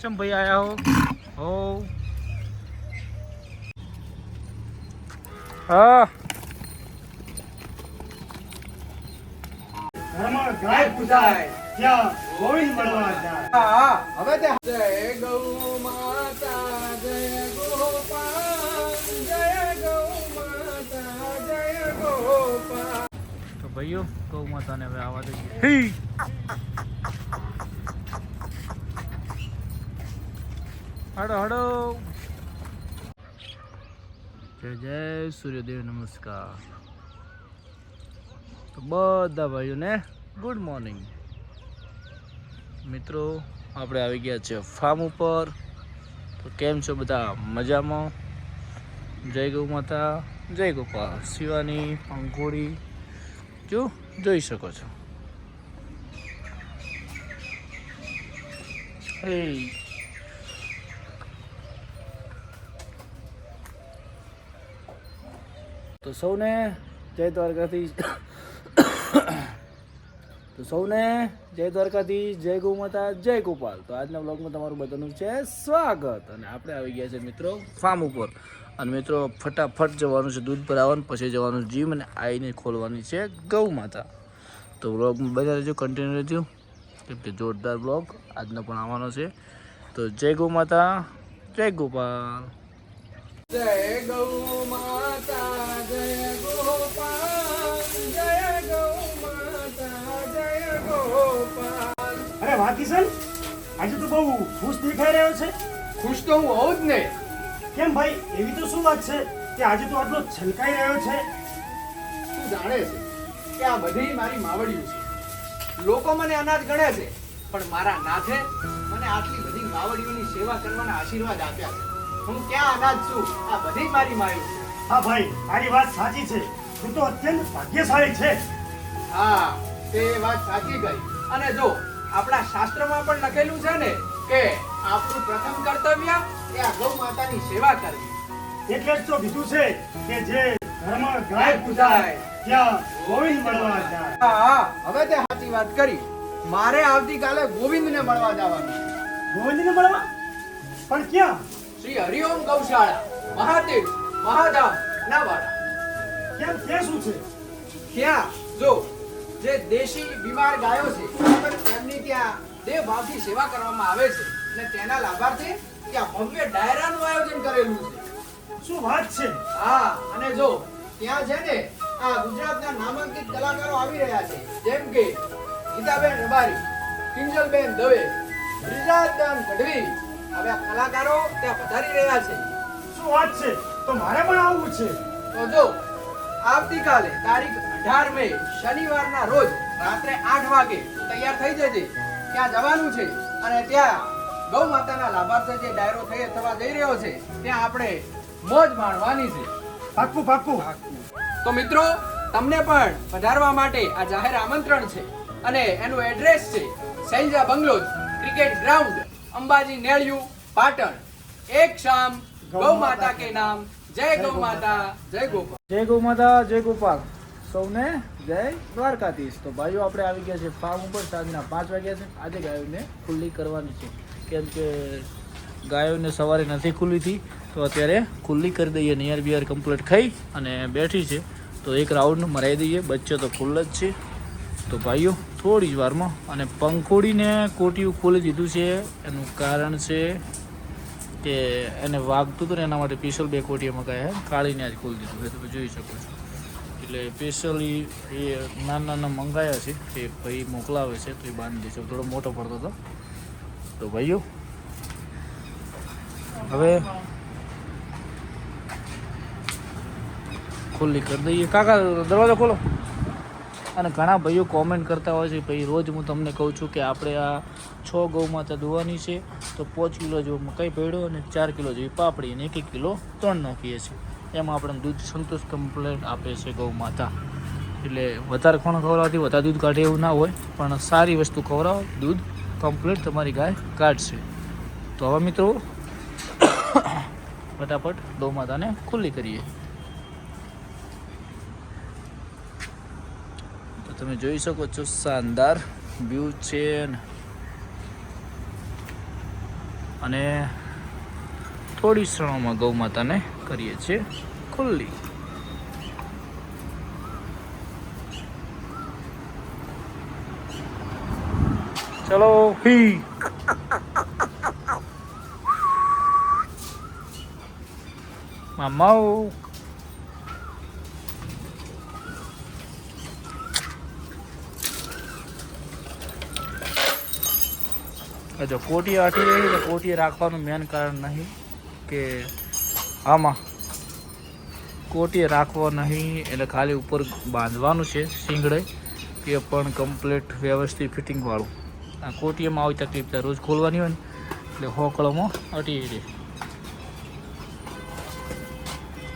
चम भाई आया हो हाँ ઘરમાં ગાય પૂજાય ત્યાં ગોવિંદ મળવા જાય. હવે તે જય ગૌ માતા જય ગોપાલ જય ગૌ માતા જય ગોપાલ. તો ભાઈઓ ગૌ માતાને હવે આવા દઈએ. હડો હડો. જય જય સૂર્યદેવ નમસ્કાર. તો બધા ભાઈઓને ગુડ મોર્નિંગ. મિત્રો આપણે આવી ગયા છે ફાર્મ ઉપર. તો કેમ છો બધા? મજામાં? જય ગૌ માતા જય ગોપાલ. શિવાની પંખોડી જો જોઈ શકો છો. હે તો સૌને જય દ્વારકાધીશ. તો સૌને જય દ્વારકાધીશ, જય ગૌ માતા, જય ગોપાલ. તો આજના બ્લોગમાં તમારું બધાનું છે સ્વાગત. અને આપણે આવી ગયા છે મિત્રો ફાર્મ ઉપર. અને મિત્રો ફટાફટ જવાનું છે દૂધ ભરાવવાનું, પછી જવાનું જીમ અને આઈને ખોલવાની છે ગૌ માતા. તો બ્લોગમાં બધા રહેજો, કન્ટિન્યુ રહેજો, કેમ કે જોરદાર બ્લોગ આજનો પણ આવવાનો છે. તો જય ગૌ માતા જય ગોપાલ. જય ગૌ માતા જય ગોપાલ જય ગૌ માતા જય ગોપાલ. અરે વાહ કિશન, આજે તો બહુ ખુશ દેખાઈ રહ્યો છે. ખુશ તો હું હોઉં જ ને. કેમ ભાઈ, એવી તો શું વાત છે કે આજે તો આટલો છલકાઈ રહ્યો છે? તું જાણે છે કે આ બધી મારી માવડીઓ છે. લોકો મને અનાજ ગણે છે, પણ મારા નાથે મને આટલી બધી માવડીઓની સેવા કરવાના આશીર્વાદ આપ્યા છે. હું ક્યાં અનાજ છું? આ બધી મારી માયું છે. હા ભાઈ, તારી વાત સાચી છે. તું તો અત્યંત ભાગ્યશાળી છે. હા, તે વાત સાચી ગઈ. અને જો આપણા શાસ્ત્રમાં પણ લખેલું છે ને કે આપણું પ્રથમ કર્તવ્ય એ આ ગૌ માતાની સેવા કરવી. એટલે જ તો કીધું છે કે જે ઘરમાં ગાય પૂજાય ત્યાં ગોવિંદ મળવા જાય. હા, હવે તે સાચી વાત કરી. મારે આવતીકાલે ગોવિંદને મળવા જવાનું. ગોવિંદને મળવા? પણ ક્યાં? શ્રી હરિઓમ ગૌશાળા, મહાદેવ મહાધામ નાવાડા. કેમ, ત્યાં શું છે? ત્યાં જો જે દેશી બીમાર ગાયો છે બરાબર, તેમની ત્યાં દેવ ભાવથી સેવા કરવામાં આવે છે. અને તેના લાભાર્થે ત્યાં ભવ્ય ડાયરાનું આયોજન કરેલું છે. શું વાત છે? હા, અને જો ત્યાં છે ને આ ગુજરાતના નામાંકિત કલાકારો આવી રહ્યા છે, જેમ કે ગીતાબેન રબારી, કિંજલબેન દવે, બ્રિજાદાન ગઢવી. હવે આ કલાકારો ત્યાં પધારી રહ્યા છે. શું વાત છે? તો મારે પણ આવવું છે. તો જો આવતીકાલે તારીખ 18 મે શનિવારના રોજ રાત્રે 8 વાગે તૈયાર થઈ જજે. ત્યાં જવાનું છે અને ત્યાં ગૌ માતાના લાભાર્થે જે ડાયરો થવા જઈ રહ્યો છે ત્યાં આપણે મોજ માણવાની છે. પાક્કું પાક્કું. તો મિત્રો, તમને પણ પધારવા માટે આ જાહેર આમંત્રણ છે. અને એનું એડ્રેસ છે Sainja bungalows, cricket ground, Ambaji નેળિયું, પાટણ. એક શામ ગૌ માતા કે નામ. જય ગૌ માતા જય ગોપાલ. જય ગૌ માતા જય ગોપાલ. સૌને જય દ્વારકાધીશ. તો ભાઈઓ આપણે આવી ગયા છે ફાર્મ ઉપર. સાંજના 5 વાગ્યા છે. આજે ગાયોને ખુલ્લી કરવાની છે, કેમ કે ગાયોને સવારે નથી ખુલ્લી હતી, તો અત્યારે ખુલ્લી કરી દઈએ. નિયર બિયર કમ્પ્લીટ ખાઈ અને બેઠી છે, તો એક રાઉન્ડ મરાઈ દઈએ. બચ્ચો તો ફૂલ જ છે. તો ભાઈઓ થોડી જ વારમાં. અને પંખોડીને કોટિયું ખોલી દીધું છે. એનું કારણ છે કે એને વાગતું હતું ને, એના માટે સ્પેશિયલ 2 કોટીએ મગાયા. કાળીને આજ ખોલી દીધું છે, તમે જોઈ શકો છો. એટલે સ્પેશિયલી એ નાના મંગાયા છે, એ ભાઈ મોકલાવે છે, તો એ બાંધી દે છે. થોડો મોટો પડતો હતો. તો ભાઈઓ હવે ખુલ્લી કરી દઈએ. કાકા દરવાજો ખોલો. અને ઘણા ભાઈઓ કોમેન્ટ કરતા હોય છે, ભાઈ રોજ હું તમને કહું છું કે આપણે આ 6 ગૌ માતા દોવાની છે, તો 5 કિલો જેવો મકાઈ પડ્યો અને 4 કિલો જેવી પાપડી અને 1 કિલો તણ નાખીએ છીએ. એમાં આપણે દૂધ સંતોષ કમ્પ્લેટ આપે છે ગૌ માતા. એટલે વધારે ખોણ ખવડાવવાથી વધારે દૂધ કાઢે એવું ના હોય, પણ સારી વસ્તુ ખવડાવો, દૂધ કમ્પ્લીટ તમારી ગાય કાઢશે. તો હવે મિત્રો ફટાફટ ગૌ માતાને ખુલ્લી કરીએ. તો તમે જોઈ શકો છો શાનદાર વ્યૂ છે. અને થોડી ક્ષણોમાં ગૌ માતાને કરીએ છીએ ખુલ્લી. ચલો હી મામાઓ. જો કોટી આટી રહી તો કોટી રાખવાનું મેન કારણ નહીં કે આમાં કોટી રાખવો નહીં, એટલે ખાલી ઉપર બાંધવાનું છે શીંગડે, એ પણ કમ્પ્લીટ વ્યવસ્થિત ફિટિંગ વાળું. આ કોટીમાં આવી તકલીફ થાય, રોજ ખોલવાની હોય ને એટલે હોકળોમાં અટી રહે.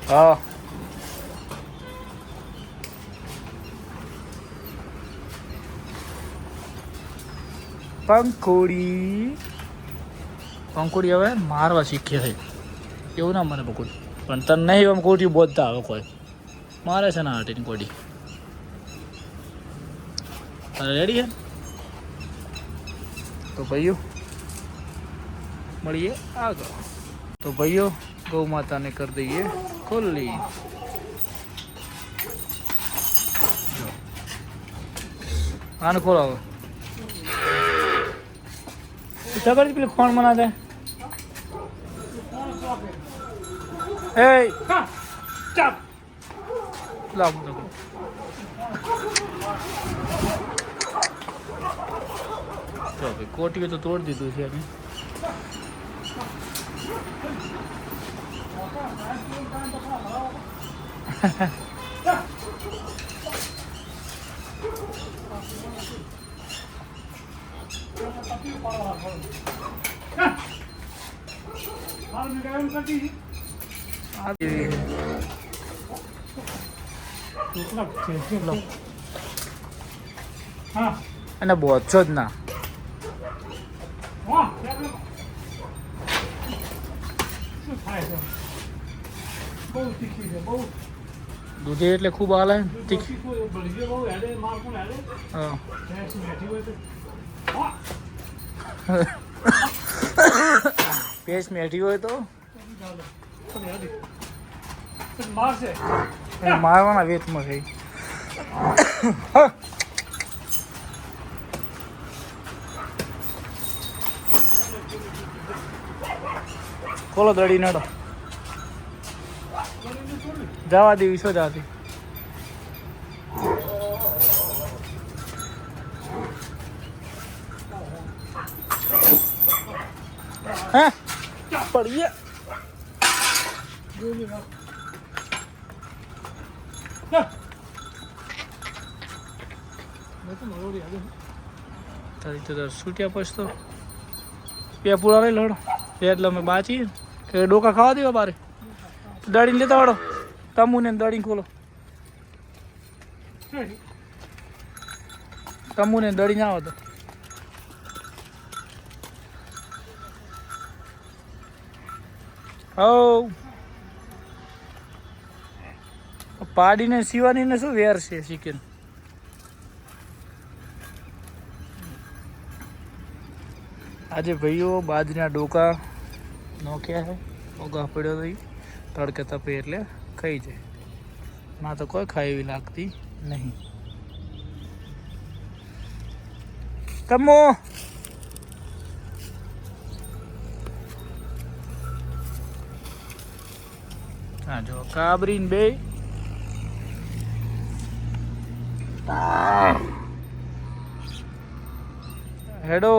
હા પંખુડી હવે મારવા શીખે છે એવું ના મને પકડું, પણ તને નહીં એમ કોટી બોધતા આવે કોઈ મારે છે ને હાટીની કોટી. રેડી છે તો ભાઈઓ મળીએ આગળ. તો ભાઈઓ ગૌ માતાને કરી દઈએ ખુલ્લી. આને ખોલો હવે. ખબર પેલી કોણ મના દે એ ચાપ લાવ કોટી તો તોડ દીધું છે અમે. અને બોછો જ ના દૂધે એટલે ખૂબ હાલે તીખી. પેસ્ટ મેઠી હોય તો મારવાના વેતમાં થઈ. ખોલો દડી નડો જવા દેવી છો જાતી. હા પડીએ તારી તો છૂટ્યા પછી તો બે પૂરા લઈ લડો એટલે અમે બાચી કે ડોકા ખાવા દેવા બારે દળીને લેતા વાળો તમુને દળીને ખોલો. તમુને દળીને આવો તો પાડીને સીવાની ને શું વેર છે ચિકન. આજે ભાઈઓ બાજરીના ડોકા નોખ્યા છે, ઓગા પડ્યો થઈ તડકે તપે એટલે ખાઈ જાય, ના તો કોઈ ખાઈ એવી લાગતી નહીં. તમો હા જો કાબરીન બે હેડો.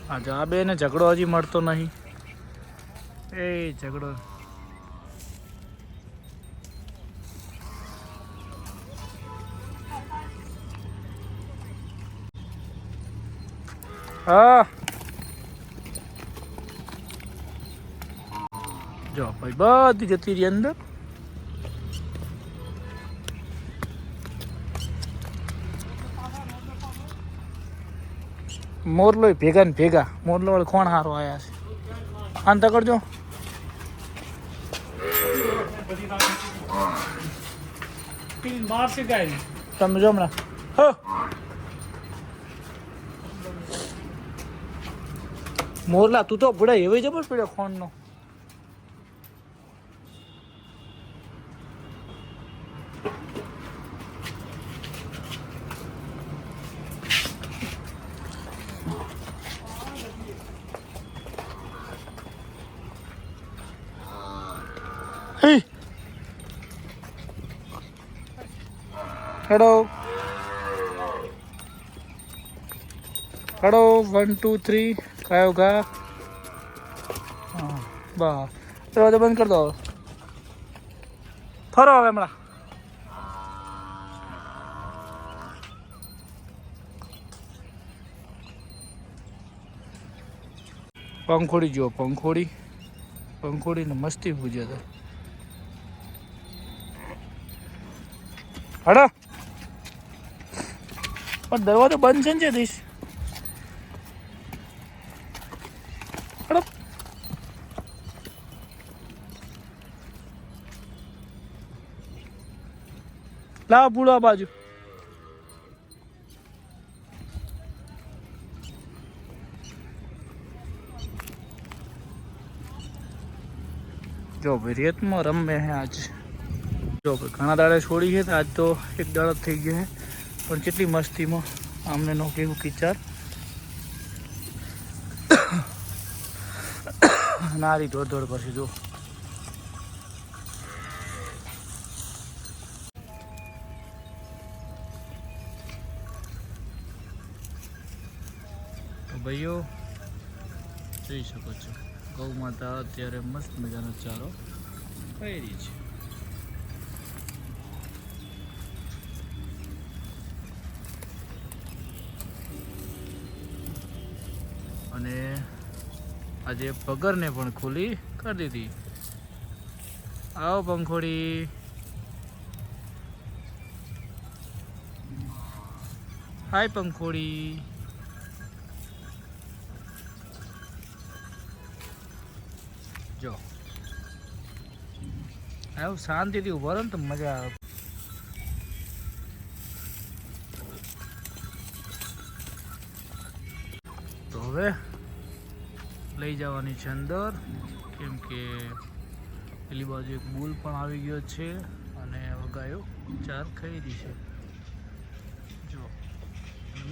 હા જો આ બેને ઝઘડો હજી મળતો નહીં. એ ઝઘડો હા જો ભાઈ બધી જતી રહી અંદર. મોરલો ભેગા ને ભેગા મોરલો કોણ હારો આયા છે આન તકડજો. પીને બહાર શીખાય ને. તમે જો હમણાં હો મોરલા તું તો ભૂડા એવી જબર પડ્યો ખોણનો. હેડો હેડો 1 2 3 કયો ઘા હા બસ દરવાજો બંધ કરી દો હવે. ફરો હવે હમણાં પંખોડી જુઓ પંખોડીને મસ્તી પૂજ્યા હતા. હડો પણ દરવાજો બંધ છે ને જતીશ. હડો લાવ ભૂલો આ બાજુ. જો ભાઈ રેતમાં રમે હે આજ. જો ભાઈ ઘણા દાડે છોડી છે તો આજ તો એક દાડો થઈ ગયો છે પણ કેટલી મસ્તીમાં આમને નો કેવું કિચાર નારી દોડ પછી જો તો ભાઈઓ જોઈ શકો છો ગૌ માતા અત્યારે મસ્ત મજાનો ચારો ખાઈ રહી છે. અને આજે પગરને પણ ખોલી કરી દીધી. આવો પંખોડી. હાય પંખોડી. જો આવું શાંતિથી ઉભા રહો ને તો મજા આવે. તો હવે લઈ જવાની છે અંદર કેમ કે પેલી બાજુ એક બુલ પણ આવી ગયો છે અને ગાયો ચાર ખાઈ રહી છે. જો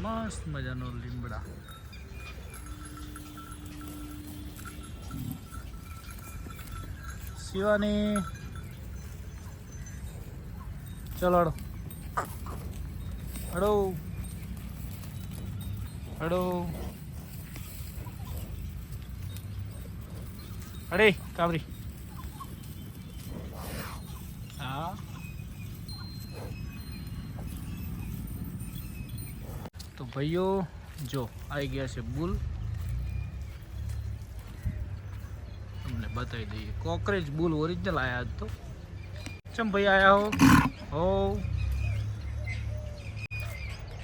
મસ્ત મજાનો લીમડા. શિવાની ચલો હડો હડો હડો અરે કાબરી. હા તો ભાઈઓ જો આવી ગયા છે બુલ. તમને બતાવી દઈએ કોકરેજ બુલ ઓરિજિનલ આયા તો ચમ ભાઈ આયા હો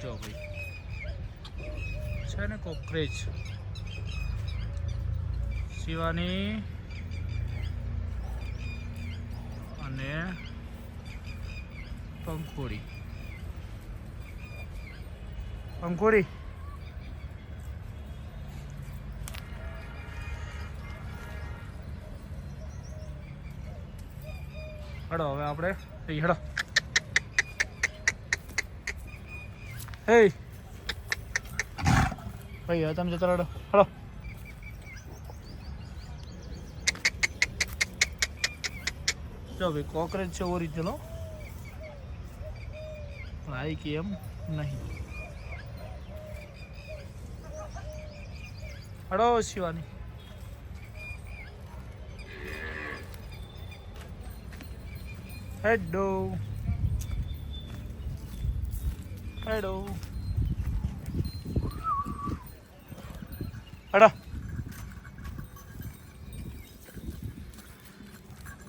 જો ભાઈ છે ને કોકરેજ. શિવાની અને પંખોડી હડો હવે આપણે હડો. હે ભાઈ હવે તમે જતા હડો હડો. જો ભાઈ કોકરેજ છે ઓરિજિનલ આવી કે એમ નહીં. હડો શિવાની. હેડો હેડો હડો.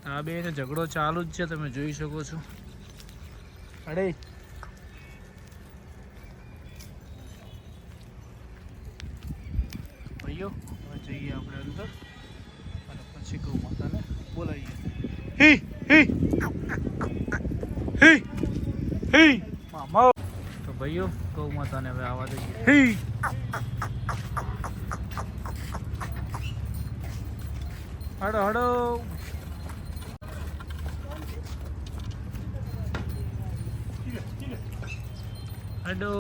આ બે ને ઝઘડો ચાલુ જ છે તમે જોઈ શકો છો. અડે ભાઈઓ હવે જઈએ આપણે અંદર અને પછી ગૌ માતાને બોલાવીએ. હી હી હી ભાઈઓ ગૌ માતાને હવે આવા દઈએ. હી! હડો હડો. હડો.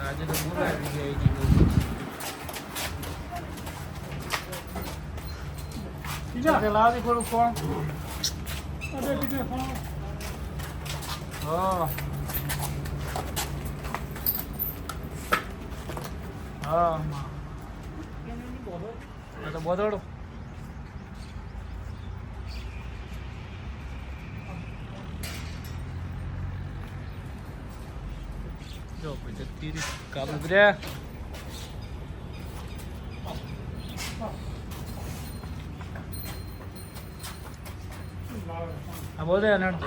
આજે તો બોલાવી જાય છે ગૌ. લાવી થોડું ફોન. હા હા તો બોધડો. જો પછી 30 કાબુ રહ્યા. આ બોધે અનડ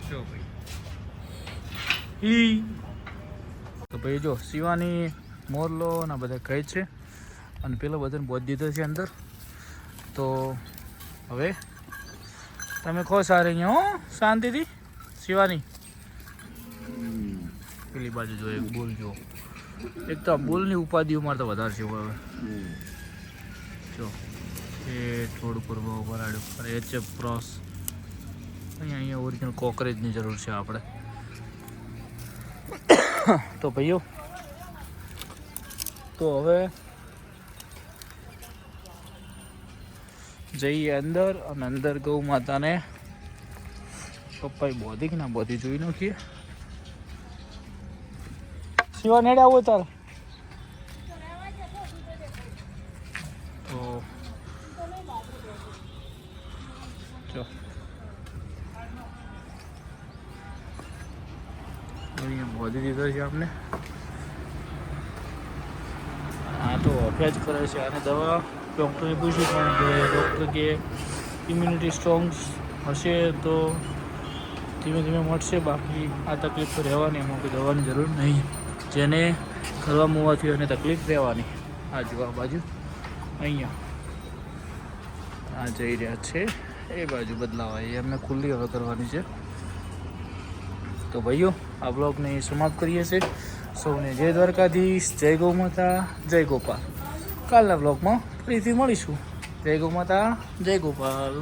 જો ભાઈ ઈ તો ભાઈ જો શિવાની મોરલો ના બધા કહે છે અને પેલો બધાને બોધ દીધો છે અંદર. તો હવે તમે ખો સારે અહીંયા હો શાંતિથી. શિવાની પેલી બાજુ જો એક બોલ જો. એક તો બોલની ઉપાધિ મારે તો વધારે છે હવે. જો એ થોડું પૂર્વ ભરાડ્યું પર એ છે પ્રોસ. અહીંયા ઓરિજિનલ કોકરેજની જરૂર છે આપણે. તો ભાઈઓ તો હવે જઈએ અંદર અને અંદર ગૌ માતાને પપ્પાએ બોધી કે ના બોધી જોઈ નાખીએ. શિવા નેડે આવો તાર તો જો અહીંયા બોધી દીધો છે આપણે. હા તો અભ્યાસ કરે છે અને દવા ડૉક્ટરે પૂછ્યું પણ કે ડૉક્ટર કે ઇમ્યુનિટી સ્ટ્રોંગ હશે તો ધીમે ધીમે મળશે, બાકી આ તકલીફ તો રહેવાની, એમાં કોઈ દવાની જરૂર નહીં. જેને ખરવા મોવાથી એને તકલીફ રહેવાની. આ જો આ બાજુ અહીંયા આ જઈ રહ્યા છે એ બાજુ બદલાવા, એ એમને ખુલ્લી હવે કરવાની છે. તો ભાઈઓ આ બ્લોગને સમાપ્ત કરીએ છીએ. સૌને જય દ્વારકાધીશ, જય ગૌ માતા, જય ગોપાલ. કાલના બ્લોગમાં ફરીથી મળીશું. જય ગૌ માતા, જય ગોપાલ.